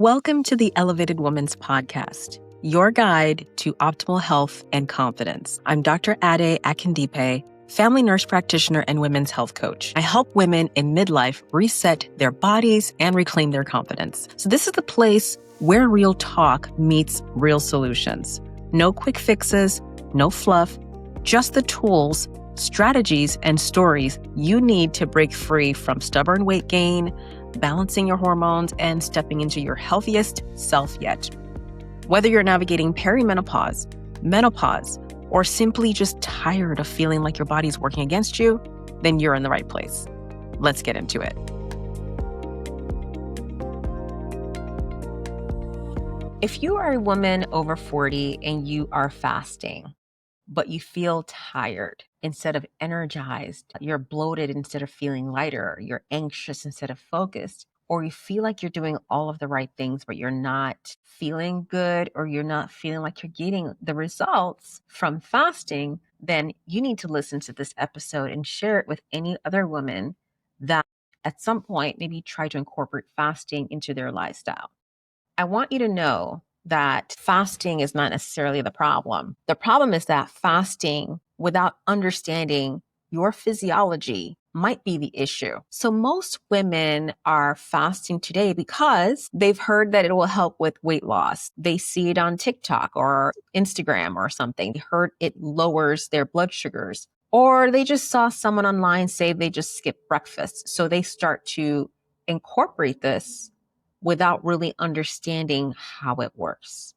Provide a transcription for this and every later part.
Welcome to the Elevated Woman's Podcast, your guide to optimal health and confidence. I'm Dr. Akindipe, family nurse practitioner and women's health coach. I help women in midlife reset their bodies and reclaim their confidence. So this is the place where real talk meets real solutions. No quick fixes, no fluff, just the tools, strategies, and stories you need to break free from stubborn weight gain, balancing your hormones, and stepping into your healthiest self yet. Whether you're navigating perimenopause, menopause, or simply just tired of feeling like your body's working against you, then you're in the right place. Let's get into it. If you are a woman over 40 and you are fasting, but you feel tired instead of energized, you're bloated instead of feeling lighter, you're anxious instead of focused, or you feel like you're doing all of the right things, but you're not feeling good, or you're not feeling like you're getting the results from fasting, then you need to listen to this episode and share it with any other woman that at some point maybe try to incorporate fasting into their lifestyle. I want you to know that fasting is not necessarily the problem. The problem is that fasting without understanding your physiology might be the issue. So most women are fasting today because they've heard that it will help with weight loss. They see it on TikTok or Instagram or something. They heard it lowers their blood sugars. Or they just saw someone online say they just skipped breakfast. So they start to incorporate this without really understanding how it works.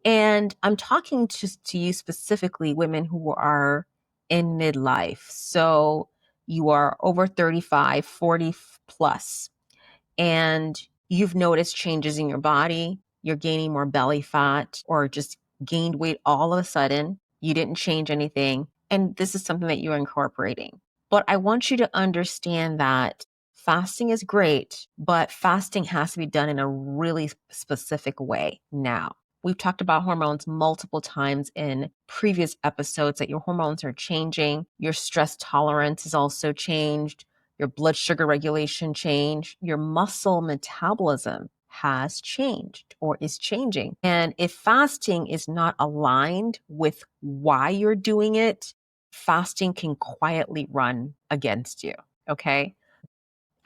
And I'm talking to you specifically, women who are in midlife. So you are over 35, 40 plus, and you've noticed changes in your body. You're gaining more belly fat or just gained weight all of a sudden. You didn't change anything. And this is something that you're incorporating. But I want you to understand that fasting is great, but fasting has to be done in a really specific way now. We've talked about hormones multiple times in previous episodes that your hormones are changing. Your stress tolerance is also changed. Your blood sugar regulation changed. Your muscle metabolism has changed or is changing. And if fasting is not aligned with why you're doing it, fasting can quietly run against you. Okay.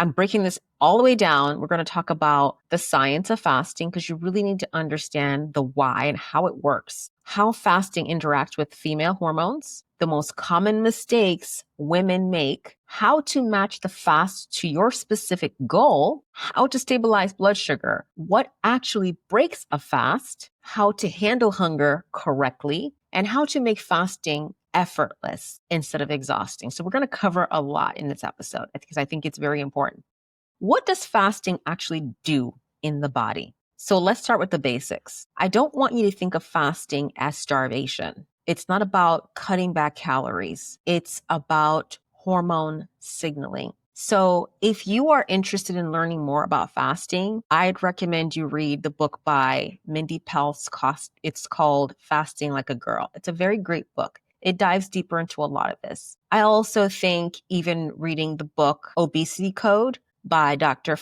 I'm breaking this all the way down. We're going to talk about the science of fasting because you really need to understand the why and how it works, how fasting interacts with female hormones, the most common mistakes women make, how to match the fast to your specific goal, how to stabilize blood sugar, what actually breaks a fast, how to handle hunger correctly, and how to make fasting effortless instead of exhausting. So we're going to cover a lot in this episode because I think it's very important. What does fasting actually do in the body? So let's start with the basics. I don't want you to think of fasting as starvation. It's not about cutting back calories. It's about hormone signaling. So if you are interested in learning more about fasting, I'd recommend you read the book by Mindy Pelz. It's called Fasting Like a Girl. It's a very great book. It dives deeper into a lot of this. I also think even reading the book Obesity Code by Dr.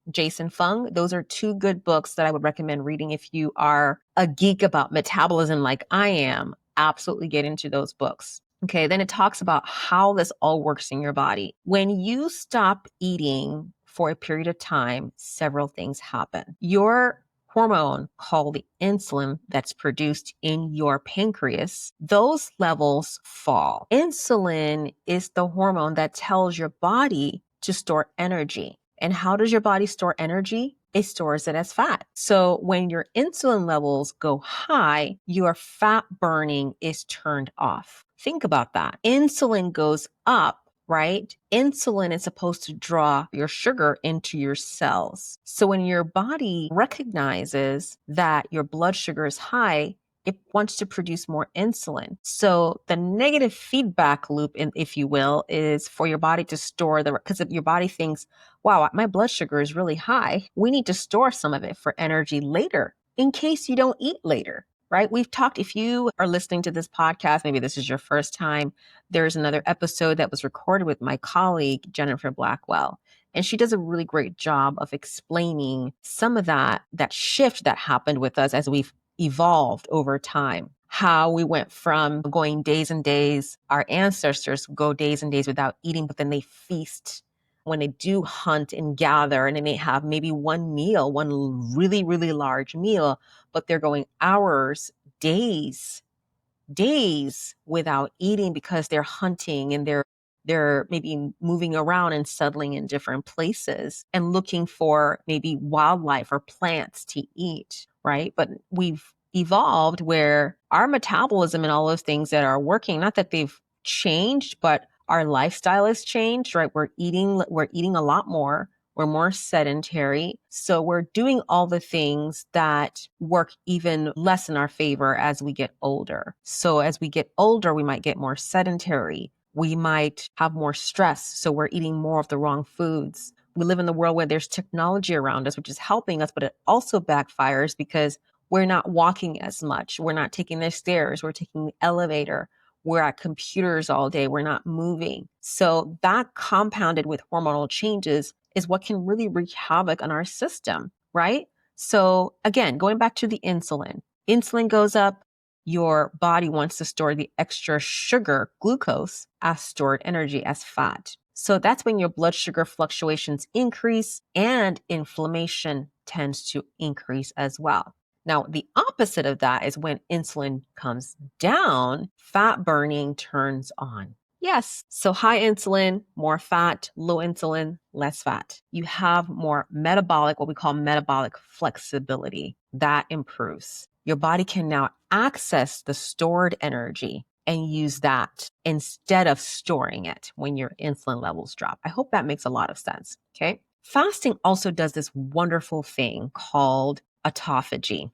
Jason Fung, those are two good books that I would recommend reading if you are a geek about metabolism like I am. Absolutely get into those books. Okay, then it talks about how this all works in your body. When you stop eating for a period of time, several things happen. Your hormone called the insulin that's produced in your pancreas, those levels fall. Insulin is the hormone that tells your body to store energy. And how does your body store energy? It stores it as fat. So when your insulin levels go high, your fat burning is turned off. Think about that. Insulin goes up, right? Insulin is supposed to draw your sugar into your cells. So when your body recognizes that your blood sugar is high, it wants to produce more insulin. So the negative feedback loop, if you will, is for your body to store because your body thinks, wow, my blood sugar is really high. We need to store some of it for energy later in case you don't eat later. Right? We've talked, if you are listening to this podcast, maybe this is your first time, there's another episode that was recorded with my colleague, Jennifer Blackwell. And she does a really great job of explaining some of that shift that happened with us as we've evolved over time. How we went from going days and days, our ancestors go days and days without eating, but then they feast when they do hunt and gather, and then they have maybe one meal, one really, really large meal, but they're going hours, days without eating because they're hunting and they're maybe moving around and settling in different places and looking for maybe wildlife or plants to eat, right? But we've evolved where our metabolism and all those things that are working, not that they've changed, but our lifestyle has changed, right? We're eating a lot more. We're more sedentary. So we're doing all the things that work even less in our favor as we get older. So as we get older, we might get more sedentary. We might have more stress. So we're eating more of the wrong foods. We live in the world where there's technology around us, which is helping us, but it also backfires because we're not walking as much. We're not taking the stairs. We're taking the elevator. We're at computers all day. We're not moving. So that compounded with hormonal changes is what can really wreak havoc on our system, right? So again, going back to the insulin goes up. Your body wants to store the extra sugar, glucose, as stored energy, as fat. So that's when your blood sugar fluctuations increase and inflammation tends to increase as well. Now, the opposite of that is when insulin comes down, fat burning turns on. Yes. So high insulin, more fat, low insulin, less fat. You have more metabolic, what we call metabolic flexibility. That improves. Your body can now access the stored energy and use that instead of storing it when your insulin levels drop. I hope that makes a lot of sense. Okay. Fasting also does this wonderful thing called autophagy.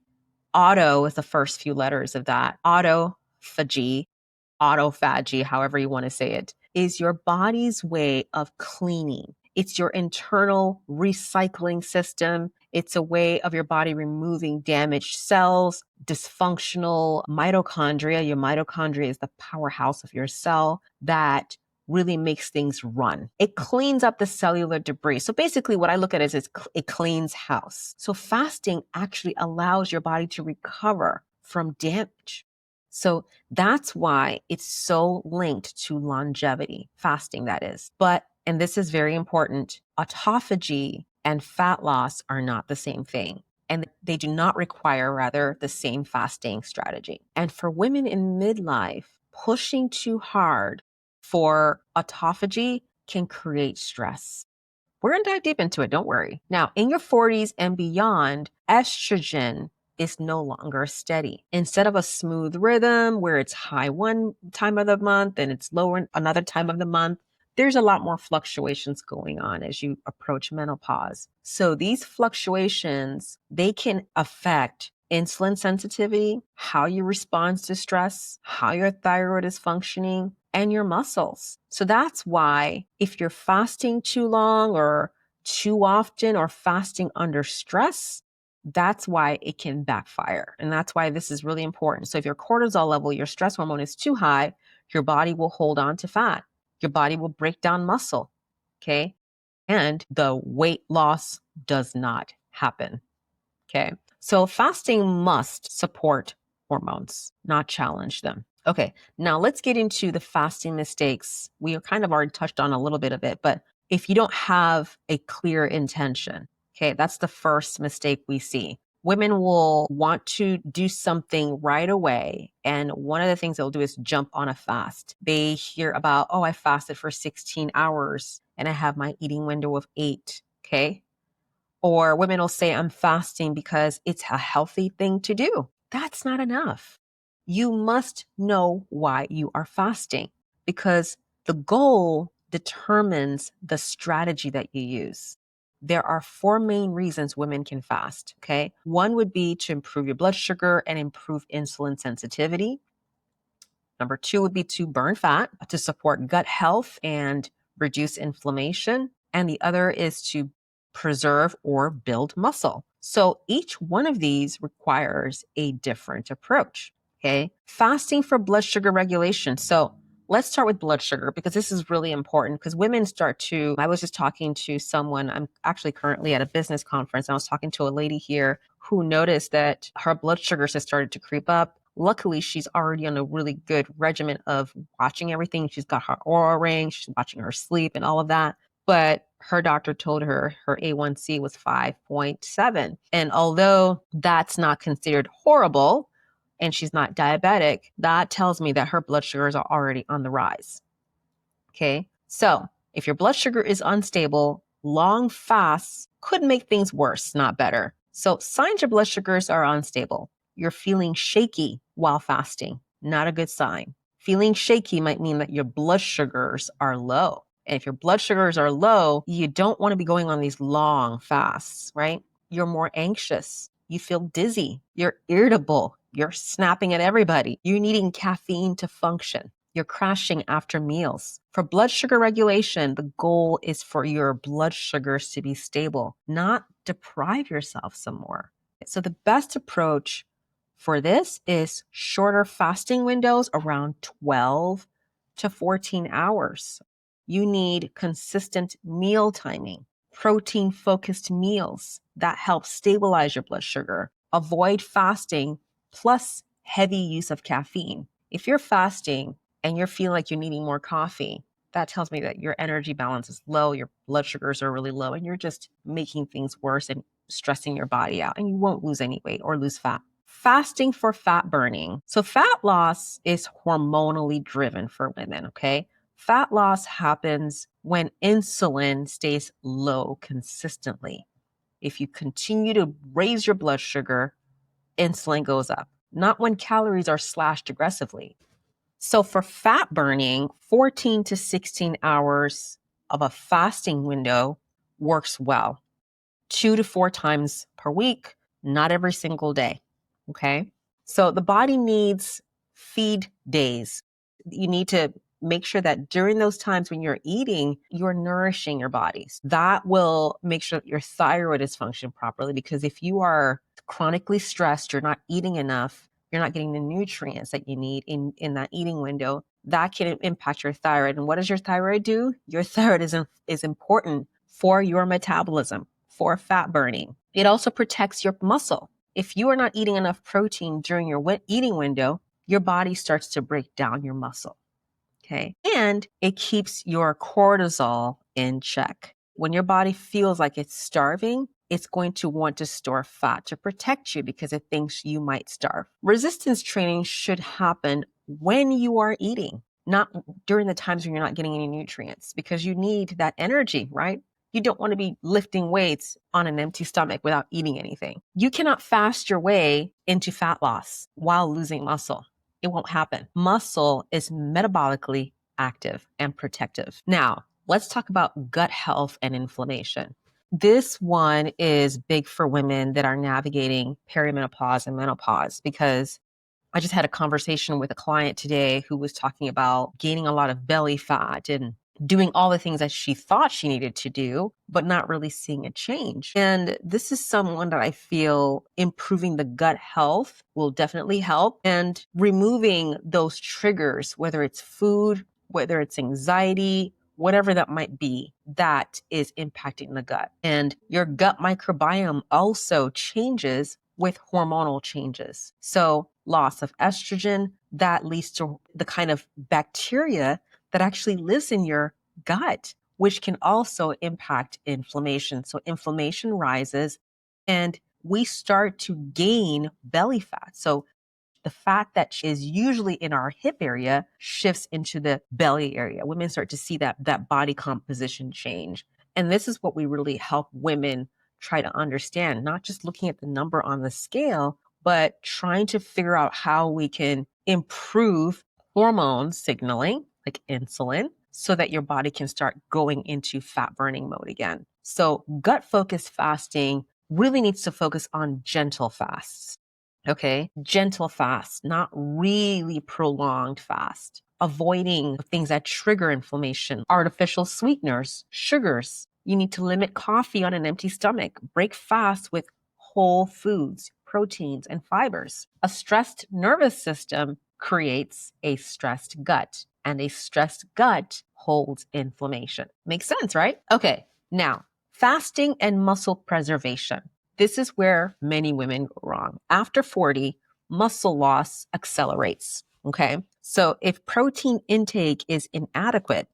Auto is the first few letters of that. Autophagy, however you want to say it, is your body's way of cleaning. It's your internal recycling system. It's a way of your body removing damaged cells, dysfunctional mitochondria. Your mitochondria is the powerhouse of your cell that really makes things run. It cleans up the cellular debris. So basically what I look at is it cleans house. So fasting actually allows your body to recover from damage. So that's why it's so linked to longevity, fasting that is. But, and this is very important, autophagy and fat loss are not the same thing. And they do not require, rather, the same fasting strategy. And for women in midlife, pushing too hard for autophagy can create stress. We're going to dive deep into it. Don't worry. Now, in your 40s and beyond, estrogen is no longer steady. Instead of a smooth rhythm where it's high one time of the month and it's lower another time of the month, there's a lot more fluctuations going on as you approach menopause. So these fluctuations, they can affect insulin sensitivity, how you respond to stress, how your thyroid is functioning, and your muscles. So that's why if you're fasting too long or too often or fasting under stress, that's why it can backfire. And that's why this is really important. So if your cortisol level, your stress hormone is too high, your body will hold on to fat. Your body will break down muscle. Okay. And the weight loss does not happen. Okay. So fasting must support hormones, not challenge them. Okay. Now let's get into the fasting mistakes. We kind of already touched on a little bit of it, but if you don't have a clear intention, okay, that's the first mistake we see. Women will want to do something right away. And one of the things they'll do is jump on a fast. They hear about, oh, I fasted for 16 hours and I have my eating window of 8. Okay. Or women will say, I'm fasting because it's a healthy thing to do. That's not enough. You must know why you are fasting because the goal determines the strategy that you use. There are 4 main reasons women can fast, okay? One would be to improve your blood sugar and improve insulin sensitivity. Number 2 would be to burn fat, to support gut health and reduce inflammation. And the other is to preserve or build muscle. So each one of these requires a different approach. Okay. Fasting for blood sugar regulation. So Let's start with blood sugar because this is really important because women start to, I was just talking to someone, I'm actually currently at a business conference. And I was talking to a lady here who noticed that her blood sugars has started to creep up. Luckily, she's already on a really good regimen of watching everything. She's got her Oura ring, she's watching her sleep and all of that. But her doctor told her her A1C was 5.7. And although that's not considered horrible, and she's not diabetic, that tells me that her blood sugars are already on the rise. Okay. So if your blood sugar is unstable, long fasts could make things worse, not better. So signs your blood sugars are unstable. You're feeling shaky while fasting. Not a good sign. Feeling shaky might mean that your blood sugars are low. And if your blood sugars are low, you don't want to be going on these long fasts, right? You're more anxious. You feel dizzy. You're irritable. You're snapping at everybody. You're needing caffeine to function. You're crashing after meals. For blood sugar regulation, the goal is for your blood sugars to be stable, not deprive yourself some more. So the best approach for this is shorter fasting windows around 12 to 14 hours. You need consistent meal timing, protein focused meals that help stabilize your blood sugar. Avoid fasting plus heavy use of caffeine. If you're fasting and you're feeling like you're needing more coffee, that tells me that your energy balance is low, your blood sugars are really low, and you're just making things worse and stressing your body out, and you won't lose any weight or lose fat. Fasting for fat burning. So fat loss is hormonally driven for women, okay? Fat loss happens when insulin stays low consistently. If you continue to raise your blood sugar, insulin goes up, not when calories are slashed aggressively. So for fat burning, 14 to 16 hours of a fasting window works well. 2 to 4 times per week, not every single day. Okay. So the body needs feed days. You need to make sure that during those times when you're eating, you're nourishing your bodies. That will make sure that your thyroid is functioning properly, because if you are chronically stressed, you're not eating enough, you're not getting the nutrients that you need in that eating window, that can impact your thyroid. And what does your thyroid do? Your thyroid is important for your metabolism, for fat burning. It also protects your muscle. If you are not eating enough protein during your eating window, your body starts to break down your muscle. Okay. And it keeps your cortisol in check. When your body feels like it's starving, it's going to want to store fat to protect you because it thinks you might starve. Resistance training should happen when you are eating, not during the times when you're not getting any nutrients, because you need that energy, right? You don't want to be lifting weights on an empty stomach without eating anything. You cannot fast your way into fat loss while losing muscle. It won't happen. Muscle is metabolically active and protective. Now, let's talk about gut health and inflammation. This one is big for women that are navigating perimenopause and menopause, because I just had a conversation with a client today who was talking about gaining a lot of belly fat and doing all the things that she thought she needed to do, but not really seeing a change. And this is someone that I feel improving the gut health will definitely help, and removing those triggers, whether it's food, whether it's anxiety, whatever that might be, that is impacting the gut. And your gut microbiome also changes with hormonal changes. So loss of estrogen, that leads to the kind of bacteria that actually lives in your gut, which can also impact inflammation. So inflammation rises and we start to gain belly fat. So the fat that is usually in our hip area shifts into the belly area. Women start to see that body composition change. And this is what we really help women try to understand, not just looking at the number on the scale, but trying to figure out how we can improve hormone signaling, like insulin, so that your body can start going into fat burning mode again. So gut focused fasting really needs to focus on gentle fasts. Okay. Gentle fast, not really prolonged fast. Avoiding things that trigger inflammation, artificial sweeteners, sugars. You need to limit coffee on an empty stomach. Break fast with whole foods, proteins, and fibers. A stressed nervous system creates a stressed gut. and a stressed gut holds inflammation. Makes sense, right? Okay, now fasting and muscle preservation. This is where many women go wrong. After 40, muscle loss accelerates. Okay, so if protein intake is inadequate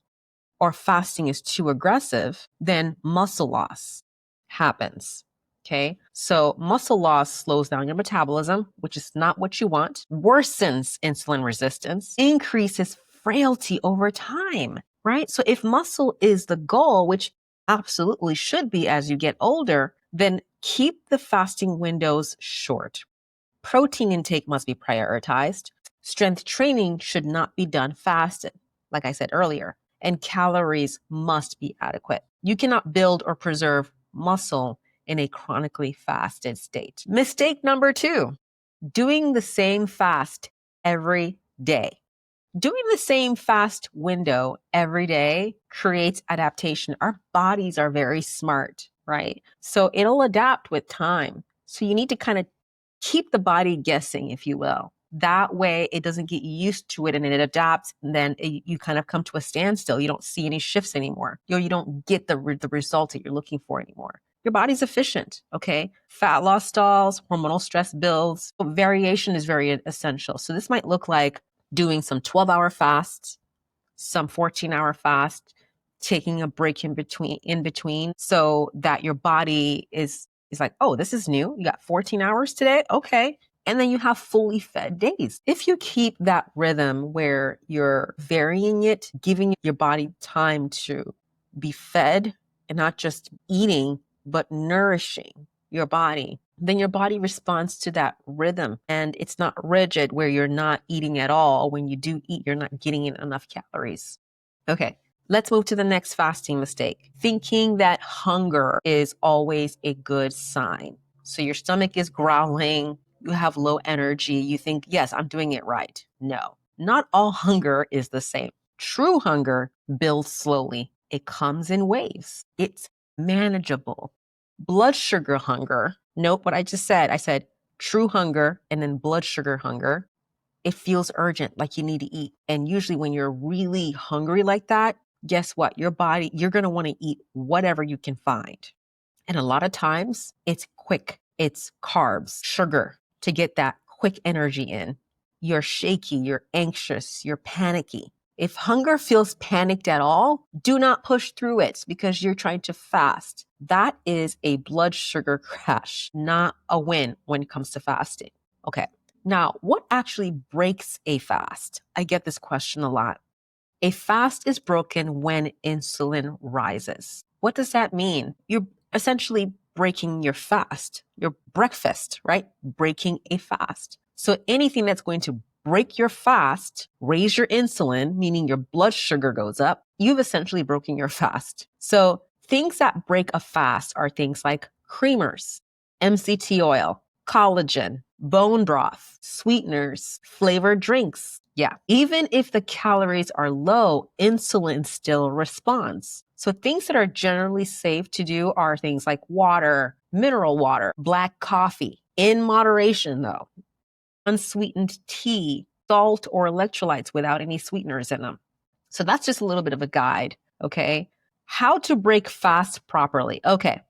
or fasting is too aggressive, then muscle loss happens. Okay, so muscle loss slows down your metabolism, which is not what you want, worsens insulin resistance, increases frailty over time, right? So if muscle is the goal, which absolutely should be as you get older, then keep the fasting windows short. Protein intake must be prioritized. Strength training should not be done fasted, like I said earlier, and calories must be adequate. You cannot build or preserve muscle in a chronically fasted state. Mistake number 2, doing the same fast every day. Doing the same fast window every day creates adaptation. Our bodies are very smart, right? So it'll adapt with time. So you need to kind of keep the body guessing, if you will. That way it doesn't get used to it and it adapts. And then you kind of come to a standstill. You don't see any shifts anymore. You don't get the result that you're looking for anymore. Your body's efficient, okay? Fat loss stalls, hormonal stress builds. Variation is very essential. So this might look like doing some 12-hour fasts, some 14-hour fast, taking a break in between so that your body is like, oh, this is new. You got 14 hours today? Okay. And then you have fully fed days. If you keep that rhythm where you're varying it, giving your body time to be fed and not just eating, but nourishing your body, then your body responds to that rhythm. And it's not rigid where you're not eating at all. When you do eat, you're not getting in enough calories. Okay, let's move to the next fasting mistake. Thinking that hunger is always a good sign. So your stomach is growling, you have low energy, you think, yes, I'm doing it right. No, not all hunger is the same. True hunger builds slowly. It comes in waves. It's manageable. Blood sugar hunger, note what I just said. I said true hunger and then blood sugar hunger. It feels urgent, like you need to eat. And usually when you're really hungry like that, guess what? Your body, you're going to want to eat whatever you can find. And a lot of times it's quick. It's carbs, sugar to get that quick energy in. You're shaky, you're anxious, you're panicky. If hunger feels panicked at all, do not push through it because you're trying to fast. That is a blood sugar crash, not a win when it comes to fasting. Okay. Now, what actually breaks a fast? I get this question a lot. A fast is broken when insulin rises. What does that mean? You're essentially breaking your fast, your breakfast, right? Breaking a fast. So anything that's going to break your fast, raise your insulin, meaning your blood sugar goes up, you've essentially broken your fast. So things that break a fast are things like creamers, MCT oil, collagen, bone broth, sweeteners, flavored drinks. Yeah. Even if the calories are low, insulin still responds. So things that are generally safe to do are things like water, mineral water, black coffee, in moderation though, unsweetened tea, salt or electrolytes without any sweeteners in them. So that's just a little bit of a guide. Okay. How to break fast properly. Okay.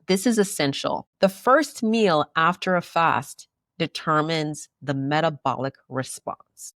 This is essential. The first meal after a fast determines the metabolic response.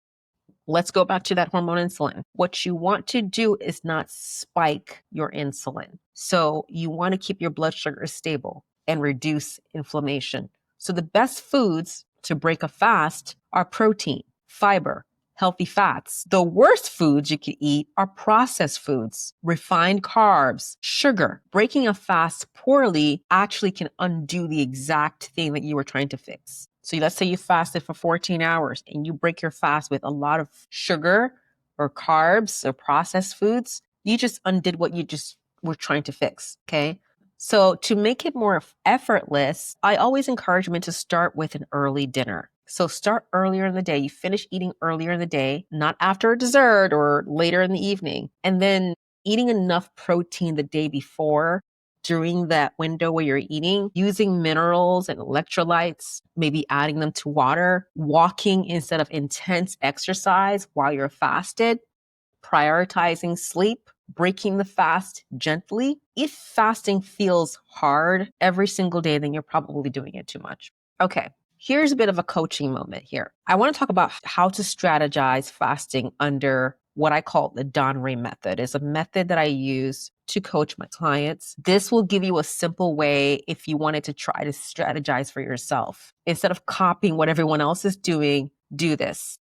Let's go back to that hormone insulin. What you want to do is not spike your insulin. So you want to keep your blood sugar stable and reduce inflammation. So the best foods to break a fast are protein, fiber, healthy fats. The worst foods you can eat are processed foods, refined carbs, sugar. Breaking a fast poorly actually can undo the exact thing that you were trying to fix. So let's say you fasted for 14 hours and you break your fast with a lot of sugar or carbs or processed foods. You just undid what you just were trying to fix. Okay. So to make it more effortless, I always encourage men to start with an early dinner. So start earlier in the day. You finish eating earlier in the day, not after a dessert or later in the evening. And then eating enough protein the day before during that window where you're eating, using minerals and electrolytes, maybe adding them to water, walking instead of intense exercise while you're fasted, prioritizing sleep, breaking the fast gently. If fasting feels hard every single day, then you're probably doing it too much. Okay, here's a bit of a coaching moment here. I want to talk about how to strategize fasting under what I call the Donray method. It's a method that I use to coach my clients. This will give you a simple way if you wanted to try to strategize for yourself. Instead of copying what everyone else is doing, do this.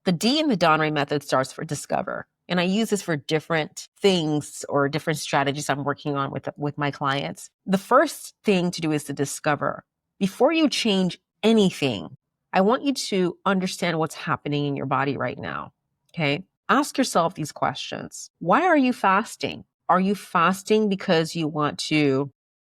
The D in the Donray method starts for discover. And I use this for different things or different strategies I'm working on with my clients. The first thing to do is to discover. Before you change anything, I want you to understand what's happening in your body right now. Okay? Ask yourself these questions. Why are you fasting? Are you fasting because you want to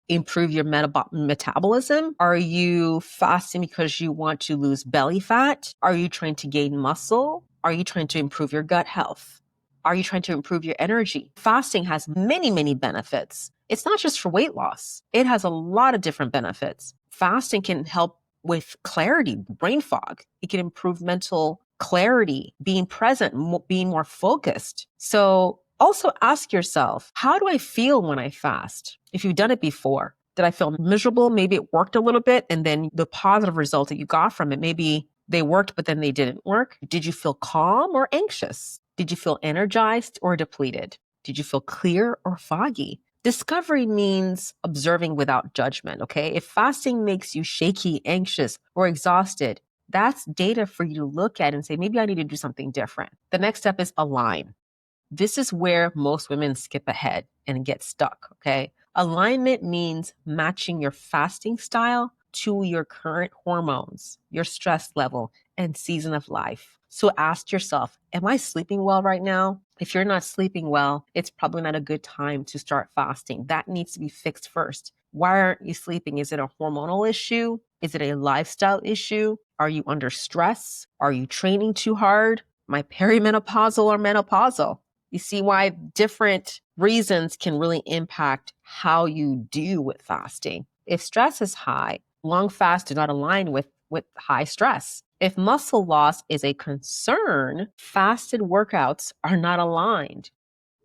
improve your metabolism? Are you fasting because you want to lose belly fat? Are you trying to gain muscle? Are you trying to improve your gut health? Are you trying to improve your energy? Fasting has many, many benefits. It's not just for weight loss. It has a lot of different benefits. Fasting can help with clarity, brain fog. It can improve mental clarity, being present, being more focused. So also ask yourself, how do I feel when I fast? If you've done it before, did I feel miserable? Maybe it worked a little bit, and then the positive result that you got from it, maybe they worked, but then they didn't work. Did you feel calm or anxious? Did you feel energized or depleted? Did you feel clear or foggy? Discovery means observing without judgment, okay? If fasting makes you shaky, anxious, or exhausted, that's data for you to look at and say, maybe I need to do something different. The next step is align. This is where most women skip ahead and get stuck, okay? Alignment means matching your fasting style to your current hormones, your stress level, and season of life. So ask yourself, am I sleeping well right now? If you're not sleeping well, it's probably not a good time to start fasting. That needs to be fixed first. Why aren't you sleeping? Is it a hormonal issue? Is it a lifestyle issue? Are you under stress? Are you training too hard? Am I perimenopausal or menopausal? You see why different reasons can really impact how you do with fasting. If stress is high, long fasts do not align with high stress. If muscle loss is a concern, fasted workouts are not aligned.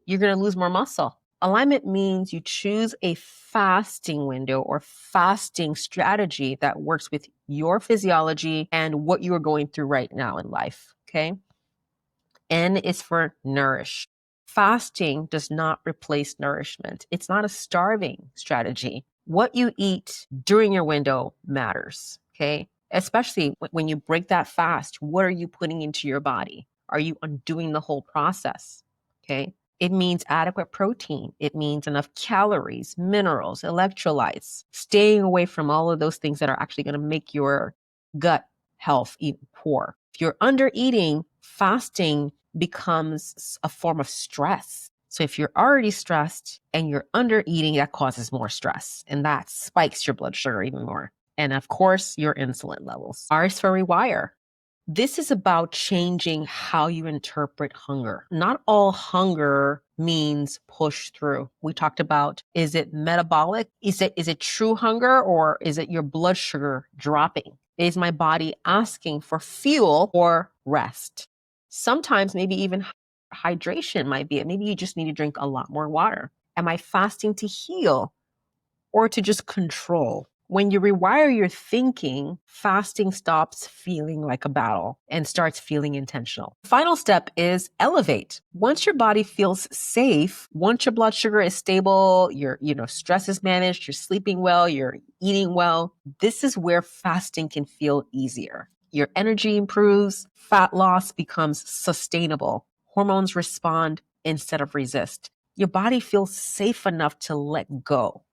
You're going to lose more muscle. Alignment means you choose a fasting window or fasting strategy that works with your physiology and what you are going through right now in life. Okay. N is for nourish. Fasting does not replace nourishment. It's not a starving strategy. What you eat during your window matters, okay? Especially when you break that fast, what are you putting into your body? Are you undoing the whole process, okay? It means adequate protein. It means enough calories, minerals, electrolytes, staying away from all of those things that are actually going to make your gut health even poor. If you're under eating, fasting becomes a form of stress. So if you're already stressed and you're under eating, that causes more stress and that spikes your blood sugar even more. And of course, your insulin levels. R is for rewire. This is about changing how you interpret hunger. Not all hunger means push through. We talked about, is it metabolic? Is it true hunger, or is it your blood sugar dropping? Is my body asking for fuel or rest? Sometimes maybe even hydration might be it. Maybe you just need to drink a lot more water. Am I fasting to heal or to just control? When you rewire your thinking, fasting stops feeling like a battle and starts feeling intentional. Final step is elevate. Once your body feels safe, once your blood sugar is stable, your stress is managed, you're sleeping well, you're eating well, this is where fasting can feel easier. Your energy improves, fat loss becomes sustainable, hormones respond instead of resist. Your body feels safe enough to let go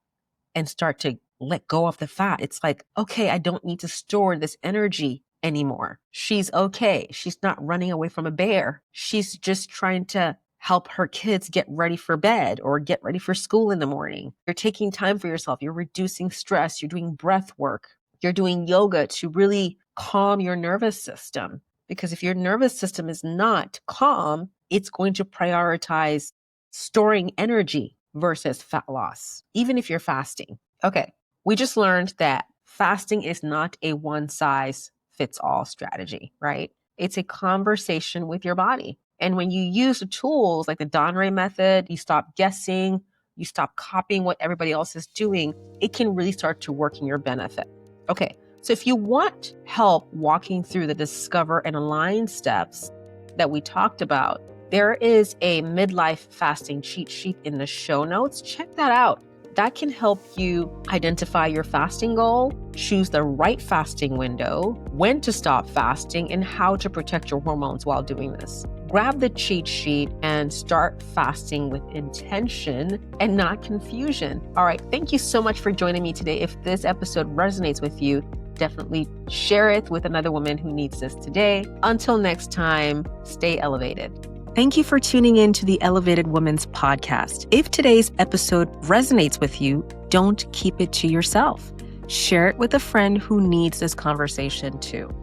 and start to let go of the fat. It's like, okay, I don't need to store this energy anymore. She's okay. She's not running away from a bear. She's just trying to help her kids get ready for bed or get ready for school in the morning. You're taking time for yourself. You're reducing stress. You're doing breath work. You're doing yoga to really calm your nervous system. Because if your nervous system is not calm, it's going to prioritize storing energy versus fat loss, even if you're fasting. Okay, we just learned that fasting is not a one size fits all strategy, right? It's a conversation with your body. And when you use the tools like the Donray method, you stop guessing, you stop copying what everybody else is doing, it can really start to work in your benefit. Okay, so if you want help walking through the discover and align steps that we talked about, there is a midlife fasting cheat sheet in the show notes. Check that out. That can help you identify your fasting goal, choose the right fasting window, when to stop fasting, and how to protect your hormones while doing this. Grab the cheat sheet and start fasting with intention and not confusion. All right, thank you so much for joining me today. If this episode resonates with you, definitely share it with another woman who needs this today. Until next time, stay elevated. Thank you for tuning in to the Elevated Women's Podcast. If today's episode resonates with you, don't keep it to yourself. Share it with a friend who needs this conversation too.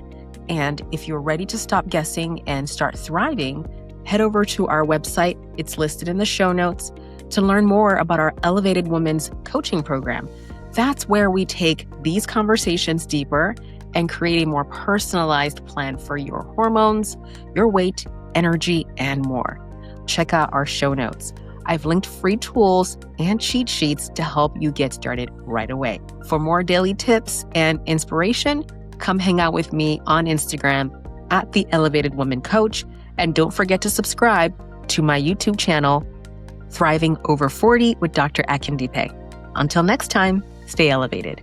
And if you're ready to stop guessing and start thriving, head over to our website. It's listed in the show notes to learn more about our Elevated Women's Coaching Program. That's where we take these conversations deeper and create a more personalized plan for your hormones, your weight, energy, and more. Check out our show notes. I've linked free tools and cheat sheets to help you get started right away. For more daily tips and inspiration, come hang out with me on Instagram at The Elevated Woman Coach. And don't forget to subscribe to my YouTube channel, Thriving Over 40 with Dr. Akindipe. Until next time, stay elevated.